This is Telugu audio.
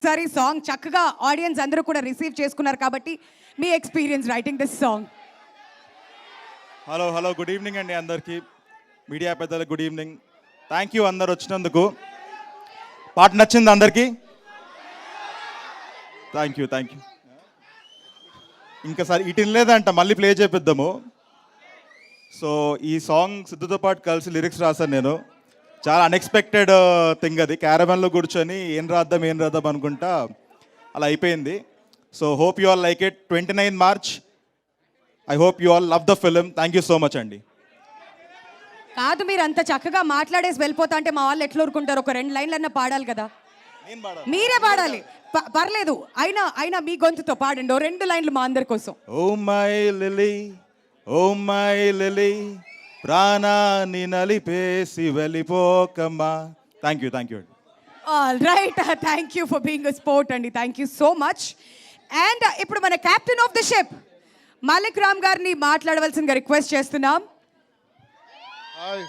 సరే సాంగ్ చక్కగా ఆడియన్స్ అందరూ కూడా రిసీవ్ చేసుకున్నారు కాబట్టి మీ experience writing this song. Hello good evening అండి అందరికీ, మీడియా పెద్దలకు గుడ్ ఈవినింగ్. థ్యాంక్ యూ అందరు వచ్చినందుకు. పాట నచ్చింది అందరికీ? Thank you. ఇంకా సార్ ఇటు లేదంట, మళ్ళీ ప్లే చేపిద్దాము. సో ఈ సాంగ్ సిద్ధుతో పాటు కలిసి లిరిక్స్ రాశాను నేను. చాలా అన్ఎక్స్పెక్టెడ్ థింగ్ అది. క్యారవన్లో కూర్చొని ఏం రాద్దాం అనుకుంటా అలా అయిపోయింది. So hope you all like it. 29 March. I hope you all love the film. Thank you so much అండి. కాదు, మీరు అంత చక్కగా మాట్లాడేసి వెళ్ళిపోతా అంటే మా వాళ్ళు ఎట్లా ఊరుకుంటారు? ఒక 2 లైన్లన్నా పాడాలి కదా. మీరే పాడాలి. పర్లేదు, అయినా మీ గొంతుతో పాడండి 2 లైన్లు మా అందరి కోసం. ఓ మై లిలీ ప్రాణాన్ని నలిపేసి వెళ్ళిపోకమ్మా. Thank you. All right, thank you for being a sport అండి. Thank you so much. And ఇప్పుడు మన captain of the ship Malik Ram గారిని మాట్లాడవలసిందిగా రిక్వెస్ట్ చేస్తున్నాం. హాయ్